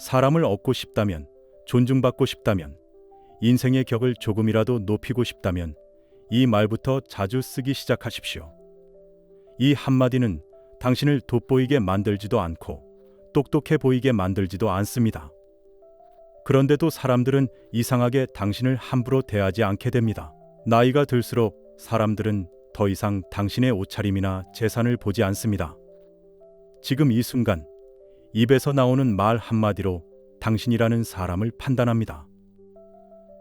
사람을 얻고 싶다면, 존중받고 싶다면, 인생의 격을 조금이라도 높이고 싶다면 이 말부터 자주 쓰기 시작하십시오. 이 한마디는 당신을 돋보이게 만들지도 않고 똑똑해 보이게 만들지도 않습니다. 그런데도 사람들은 이상하게 당신을 함부로 대하지 않게 됩니다. 나이가 들수록 사람들은 더 이상 당신의 옷차림이나 재산을 보지 않습니다. 지금 이 순간 입에서 나오는 말 한마디로 당신이라는 사람을 판단합니다.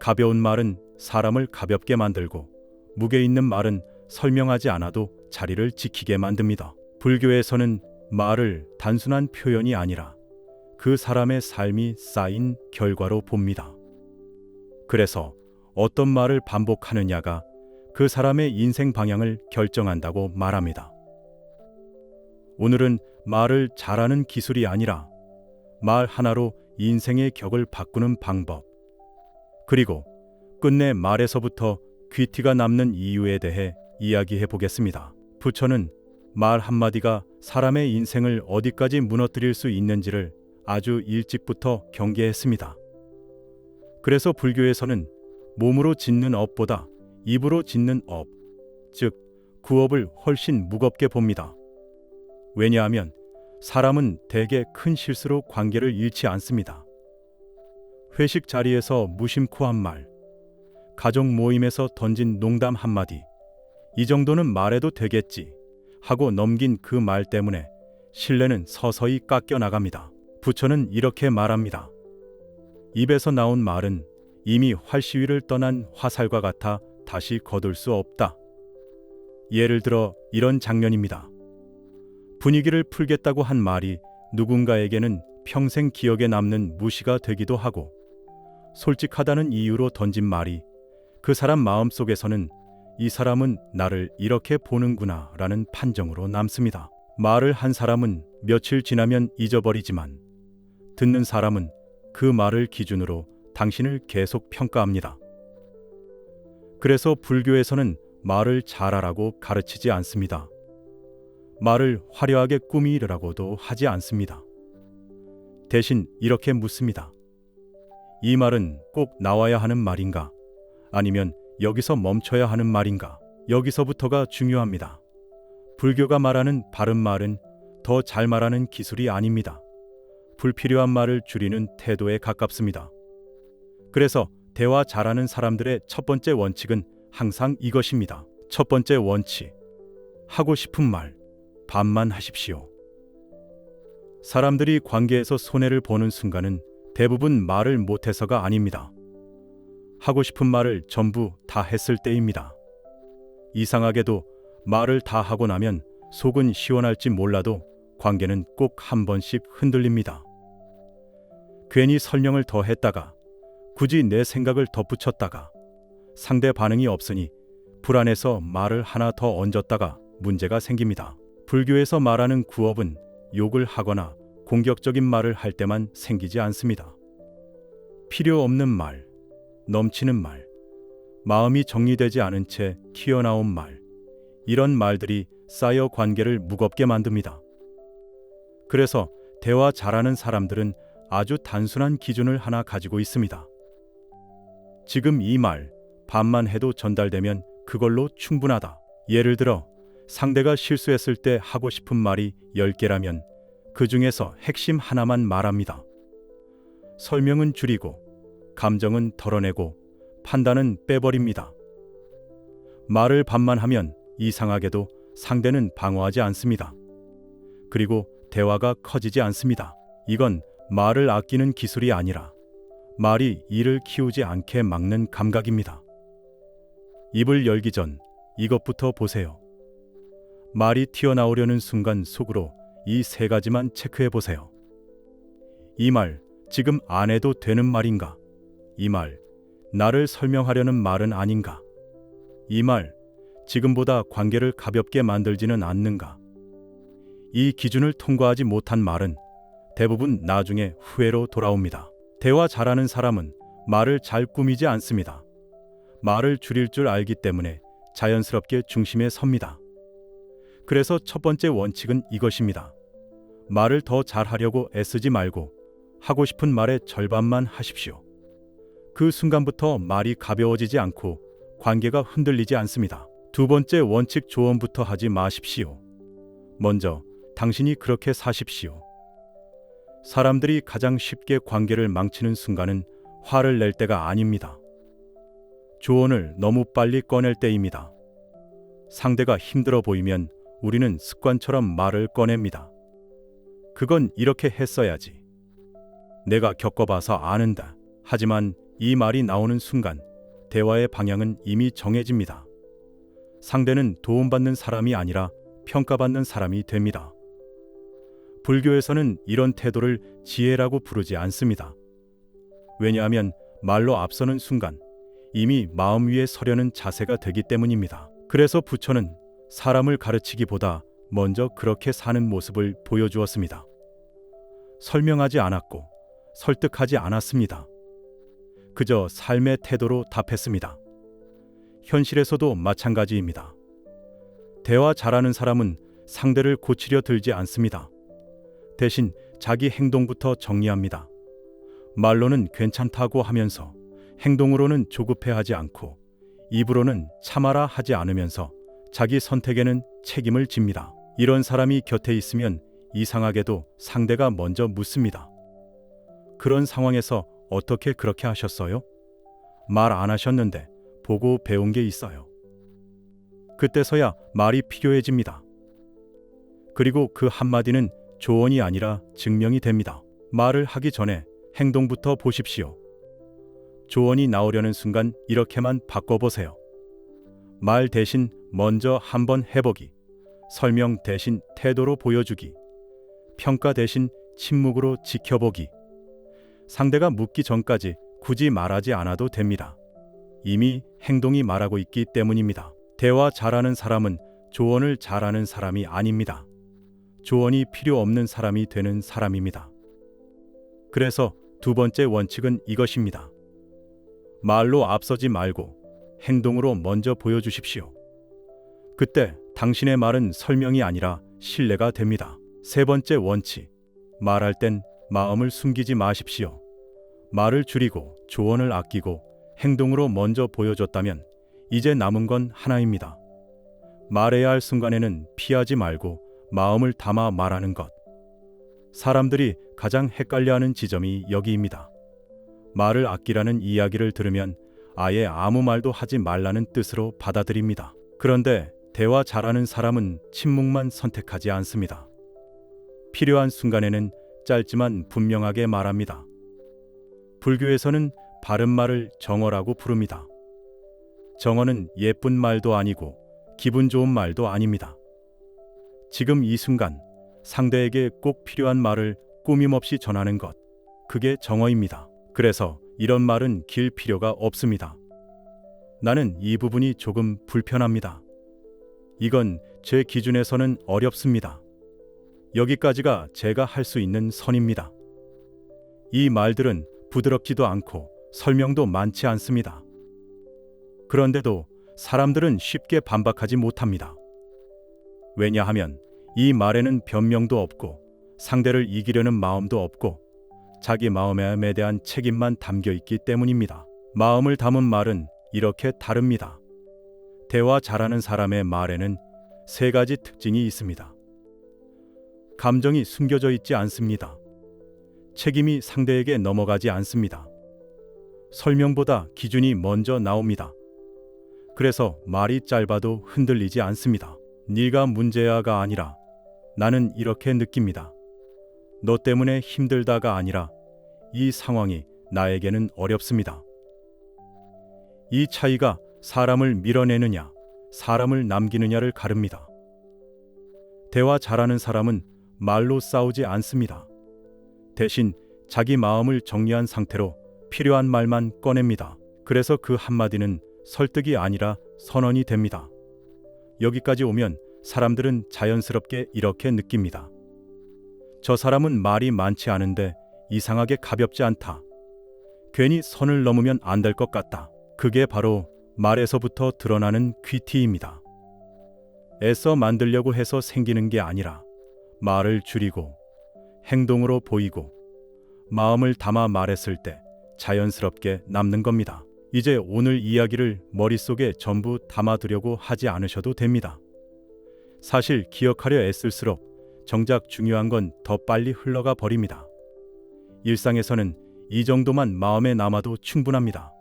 가벼운 말은 사람을 가볍게 만들고 무게 있는 말은 설명하지 않아도 자리를 지키게 만듭니다. 불교에서는 말을 단순한 표현이 아니라 그 사람의 삶이 쌓인 결과로 봅니다. 그래서 어떤 말을 반복하느냐가 그 사람의 인생 방향을 결정한다고 말합니다. 오늘은 말을 잘하는 기술이 아니라 말 하나로 인생의 격을 바꾸는 방법, 그리고 끝내 말에서부터 귀티가 남는 이유에 대해 이야기해 보겠습니다. 부처는 말 한마디가 사람의 인생을 어디까지 무너뜨릴 수 있는지를 아주 일찍부터 경계했습니다. 그래서 불교에서는 몸으로 짓는 업보다 입으로 짓는 업, 즉 구업을 훨씬 무겁게 봅니다. 왜냐하면 사람은 대개 큰 실수로 관계를 잃지 않습니다. 회식 자리에서 무심코 한 말, 가족 모임에서 던진 농담 한마디, 이 정도는 말해도 되겠지 하고 넘긴 그 말 때문에 신뢰는 서서히 깎여 나갑니다. 부처는 이렇게 말합니다. 입에서 나온 말은 이미 활시위를 떠난 화살과 같아 다시 거둘 수 없다. 예를 들어 이런 장면입니다. 분위기를 풀겠다고 한 말이 누군가에게는 평생 기억에 남는 무시가 되기도 하고, 솔직하다는 이유로 던진 말이 그 사람 마음속에서는 이 사람은 나를 이렇게 보는구나 라는 판정으로 남습니다. 말을 한 사람은 며칠 지나면 잊어버리지만 듣는 사람은 그 말을 기준으로 당신을 계속 평가합니다. 그래서 불교에서는 말을 잘하라고 가르치지 않습니다. 말을 화려하게 꾸미라고도 하지 않습니다. 대신 이렇게 묻습니다. 이 말은 꼭 나와야 하는 말인가? 아니면 여기서 멈춰야 하는 말인가? 여기서부터가 중요합니다. 불교가 말하는 바른 말은 더 잘 말하는 기술이 아닙니다. 불필요한 말을 줄이는 태도에 가깝습니다. 그래서 대화 잘하는 사람들의 첫 번째 원칙은 항상 이것입니다. 첫 번째 원칙, 하고 싶은 말 반만 하십시오. 사람들이 관계에서 손해를 보는 순간은 대부분 말을 못해서가 아닙니다. 하고 싶은 말을 전부 다 했을 때입니다. 이상하게도 말을 다 하고 나면 속은 시원할지 몰라도 관계는 꼭 한 번씩 흔들립니다. 괜히 설명을 더 했다가, 굳이 내 생각을 덧붙였다가, 상대 반응이 없으니 불안해서 말을 하나 더 얹었다가 문제가 생깁니다. 불교에서 말하는 구업은 욕을 하거나 공격적인 말을 할 때만 생기지 않습니다. 필요 없는 말, 넘치는 말, 마음이 정리되지 않은 채 튀어나온 말, 이런 말들이 쌓여 관계를 무겁게 만듭니다. 그래서 대화 잘하는 사람들은 아주 단순한 기준을 하나 가지고 있습니다. 지금 이 말 반만 해도 전달되면 그걸로 충분하다. 예를 들어 상대가 실수했을 때 하고 싶은 말이 10개라면 그 중에서 핵심 하나만 말합니다. 설명은 줄이고 감정은 덜어내고 판단은 빼버립니다. 말을 반만 하면 이상하게도 상대는 방어하지 않습니다. 그리고 대화가 커지지 않습니다. 이건 말을 아끼는 기술이 아니라 말이 이를 키우지 않게 막는 감각입니다. 입을 열기 전 이것부터 보세요. 말이 튀어나오려는 순간 속으로 이 세 가지만 체크해 보세요. 이 말 지금 안 해도 되는 말인가? 이 말 나를 설명하려는 말은 아닌가? 이 말 지금보다 관계를 가볍게 만들지는 않는가? 이 기준을 통과하지 못한 말은 대부분 나중에 후회로 돌아옵니다. 대화 잘하는 사람은 말을 잘 꾸미지 않습니다. 말을 줄일 줄 알기 때문에 자연스럽게 중심에 섭니다. 그래서 첫 번째 원칙은 이것입니다. 말을 더 잘하려고 애쓰지 말고 하고 싶은 말의 절반만 하십시오. 그 순간부터 말이 가벼워지지 않고 관계가 흔들리지 않습니다. 두 번째 원칙, 조언부터 하지 마십시오. 먼저 당신이 그렇게 사십시오. 사람들이 가장 쉽게 관계를 망치는 순간은 화를 낼 때가 아닙니다. 조언을 너무 빨리 꺼낼 때입니다. 상대가 힘들어 보이면 우리는 습관처럼 말을 꺼냅니다. 그건 이렇게 했어야지. 내가 겪어봐서 아는다. 하지만 이 말이 나오는 순간 대화의 방향은 이미 정해집니다. 상대는 도움받는 사람이 아니라 평가받는 사람이 됩니다. 불교에서는 이런 태도를 지혜라고 부르지 않습니다. 왜냐하면 말로 앞서는 순간 이미 마음 위에 서려는 자세가 되기 때문입니다. 그래서 부처는 사람을 가르치기보다 먼저 그렇게 사는 모습을 보여주었습니다. 설명하지 않았고 설득하지 않았습니다. 그저 삶의 태도로 답했습니다. 현실에서도 마찬가지입니다. 대화 잘하는 사람은 상대를 고치려 들지 않습니다. 대신 자기 행동부터 정리합니다. 말로는 괜찮다고 하면서 행동으로는 조급해하지 않고 입으로는 참아라 하지 않으면서 자기 선택에는 책임을 집니다. 이런 사람이 곁에 있으면 이상하게도 상대가 먼저 묻습니다. 그런 상황에서 어떻게 그렇게 하셨어요? 말 안 하셨는데 보고 배운 게 있어요. 그때서야 말이 필요해집니다. 그리고 그 한마디는 조언이 아니라 증명이 됩니다. 말을 하기 전에 행동부터 보십시오. 조언이 나오려는 순간 이렇게만 바꿔보세요. 말 대신 먼저 한번 해보기, 설명 대신 태도로 보여주기, 평가 대신 침묵으로 지켜보기. 상대가 묻기 전까지 굳이 말하지 않아도 됩니다. 이미 행동이 말하고 있기 때문입니다. 대화 잘하는 사람은 조언을 잘하는 사람이 아닙니다. 조언이 필요 없는 사람이 되는 사람입니다. 그래서 두 번째 원칙은 이것입니다. 말로 앞서지 말고 행동으로 먼저 보여주십시오. 그때 당신의 말은 설명이 아니라 신뢰가 됩니다. 세 번째 원칙, 말할 땐 마음을 숨기지 마십시오. 말을 줄이고 조언을 아끼고 행동으로 먼저 보여줬다면 이제 남은 건 하나입니다. 말해야 할 순간에는 피하지 말고 마음을 담아 말하는 것. 사람들이 가장 헷갈려하는 지점이 여기입니다. 말을 아끼라는 이야기를 들으면 아예 아무 말도 하지 말라는 뜻으로 받아들입니다. 그런데 대화 잘하는 사람은 침묵만 선택하지 않습니다. 필요한 순간에는 짧지만 분명하게 말합니다. 불교에서는 바른 말을 정어라고 부릅니다. 정어는 예쁜 말도 아니고 기분 좋은 말도 아닙니다. 지금 이 순간 상대에게 꼭 필요한 말을 꾸밈없이 전하는 것, 그게 정어입니다. 그래서 이런 말은 길 필요가 없습니다. 나는 이 부분이 조금 불편합니다. 이건 제 기준에서는 어렵습니다. 여기까지가 제가 할 수 있는 선입니다. 이 말들은 부드럽지도 않고 설명도 많지 않습니다. 그런데도 사람들은 쉽게 반박하지 못합니다. 왜냐하면 이 말에는 변명도 없고 상대를 이기려는 마음도 없고 자기 마음에 대한 책임만 담겨 있기 때문입니다. 마음을 담은 말은 이렇게 다릅니다. 대화 잘하는 사람의 말에는 세 가지 특징이 있습니다. 감정이 숨겨져 있지 않습니다. 책임이 상대에게 넘어가지 않습니다. 설명보다 기준이 먼저 나옵니다. 그래서 말이 짧아도 흔들리지 않습니다. 네가 문제야가 아니라 나는 이렇게 느낍니다. 너 때문에 힘들다가 아니라 이 상황이 나에게는 어렵습니다. 이 차이가 사람을 밀어내느냐, 사람을 남기느냐를 가릅니다. 대화 잘하는 사람은 말로 싸우지 않습니다. 대신 자기 마음을 정리한 상태로 필요한 말만 꺼냅니다. 그래서 그 한마디는 설득이 아니라 선언이 됩니다. 여기까지 오면 사람들은 자연스럽게 이렇게 느낍니다. 저 사람은 말이 많지 않은데 이상하게 가볍지 않다. 괜히 선을 넘으면 안 될 것 같다. 그게 바로 말에서부터 드러나는 귀티입니다. 애써 만들려고 해서 생기는 게 아니라 말을 줄이고 행동으로 보이고 마음을 담아 말했을 때 자연스럽게 남는 겁니다. 이제 오늘 이야기를 머릿속에 전부 담아두려고 하지 않으셔도 됩니다. 사실 기억하려 애쓸수록 정작 중요한 건 더 빨리 흘러가 버립니다. 일상에서는 이 정도만 마음에 남아도 충분합니다.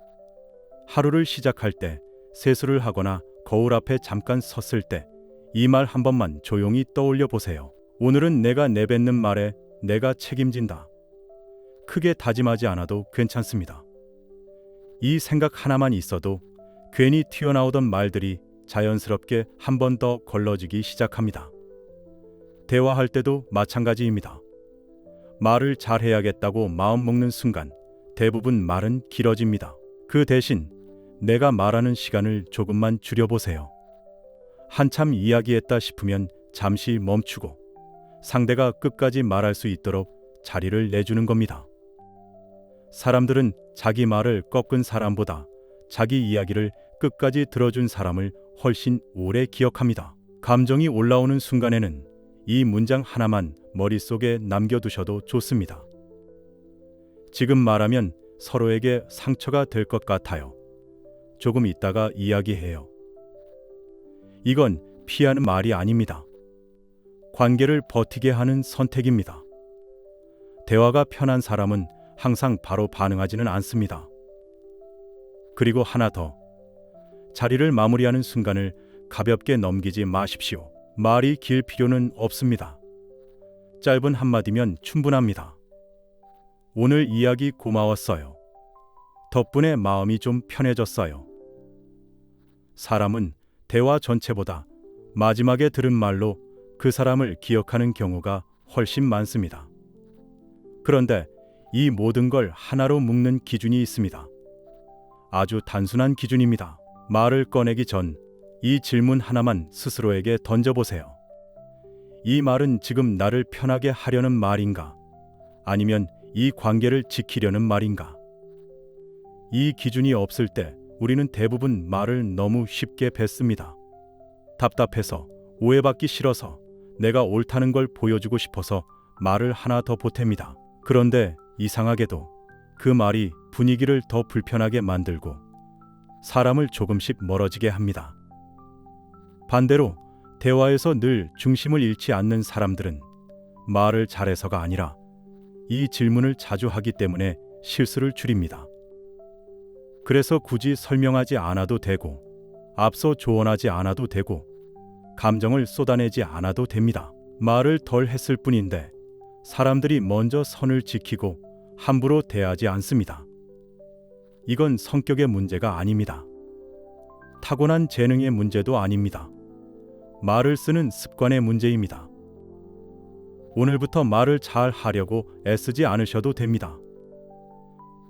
하루를 시작할 때, 세수를 하거나 거울 앞에 잠깐 섰을 때 이 말 한 번만 조용히 떠올려 보세요. 오늘은 내가 내뱉는 말에 내가 책임진다. 크게 다짐하지 않아도 괜찮습니다. 이 생각 하나만 있어도 괜히 튀어나오던 말들이 자연스럽게 한 번 더 걸러지기 시작합니다. 대화할 때도 마찬가지입니다. 말을 잘해야겠다고 마음 먹는 순간 대부분 말은 길어집니다. 그 대신 내가 말하는 시간을 조금만 줄여보세요. 한참 이야기했다 싶으면 잠시 멈추고 상대가 끝까지 말할 수 있도록 자리를 내주는 겁니다. 사람들은 자기 말을 꺾은 사람보다 자기 이야기를 끝까지 들어준 사람을 훨씬 오래 기억합니다. 감정이 올라오는 순간에는 이 문장 하나만 머릿속에 남겨두셔도 좋습니다. 지금 말하면 서로에게 상처가 될 것 같아요. 조금 있다가 이야기해요. 이건 피하는 말이 아닙니다. 관계를 버티게 하는 선택입니다. 대화가 편한 사람은 항상 바로 반응하지는 않습니다. 그리고 하나 더. 자리를 마무리하는 순간을 가볍게 넘기지 마십시오. 말이 길 필요는 없습니다. 짧은 한마디면 충분합니다. 오늘 이야기 고마웠어요. 덕분에 마음이 좀 편해졌어요. 사람은 대화 전체보다 마지막에 들은 말로 그 사람을 기억하는 경우가 훨씬 많습니다. 그런데 이 모든 걸 하나로 묶는 기준이 있습니다. 아주 단순한 기준입니다. 말을 꺼내기 전 이 질문 하나만 스스로에게 던져보세요. 이 말은 지금 나를 편하게 하려는 말인가? 아니면 이 관계를 지키려는 말인가? 이 기준이 없을 때 우리는 대부분 말을 너무 쉽게 뱉습니다. 답답해서, 오해받기 싫어서, 내가 옳다는 걸 보여주고 싶어서 말을 하나 더 보탭니다. 그런데 이상하게도 그 말이 분위기를 더 불편하게 만들고 사람을 조금씩 멀어지게 합니다. 반대로 대화에서 늘 중심을 잃지 않는 사람들은 말을 잘해서가 아니라 이 질문을 자주 하기 때문에 실수를 줄입니다. 그래서 굳이 설명하지 않아도 되고, 앞서 조언하지 않아도 되고, 감정을 쏟아내지 않아도 됩니다. 말을 덜 했을 뿐인데 사람들이 먼저 선을 지키고 함부로 대하지 않습니다. 이건 성격의 문제가 아닙니다. 타고난 재능의 문제도 아닙니다. 말을 쓰는 습관의 문제입니다. 오늘부터 말을 잘 하려고 애쓰지 않으셔도 됩니다.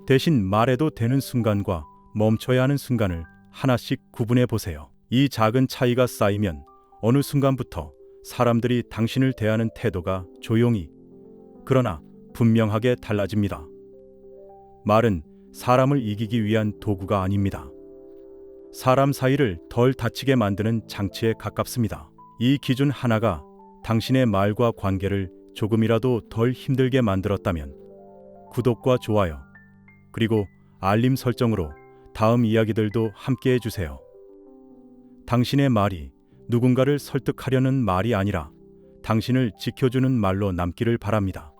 대신 말해도 되는 순간과 멈춰야 하는 순간을 하나씩 구분해 보세요. 이 작은 차이가 쌓이면 어느 순간부터 사람들이 당신을 대하는 태도가 조용히, 그러나 분명하게 달라집니다. 말은 사람을 이기기 위한 도구가 아닙니다. 사람 사이를 덜 다치게 만드는 장치에 가깝습니다. 이 기준 하나가 당신의 말과 관계를 조금이라도 덜 힘들게 만들었다면 구독과 좋아요, 그리고 알림 설정으로 다음 이야기들도 함께 해주세요. 당신의 말이 누군가를 설득하려는 말이 아니라 당신을 지켜주는 말로 남기를 바랍니다.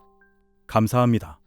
감사합니다.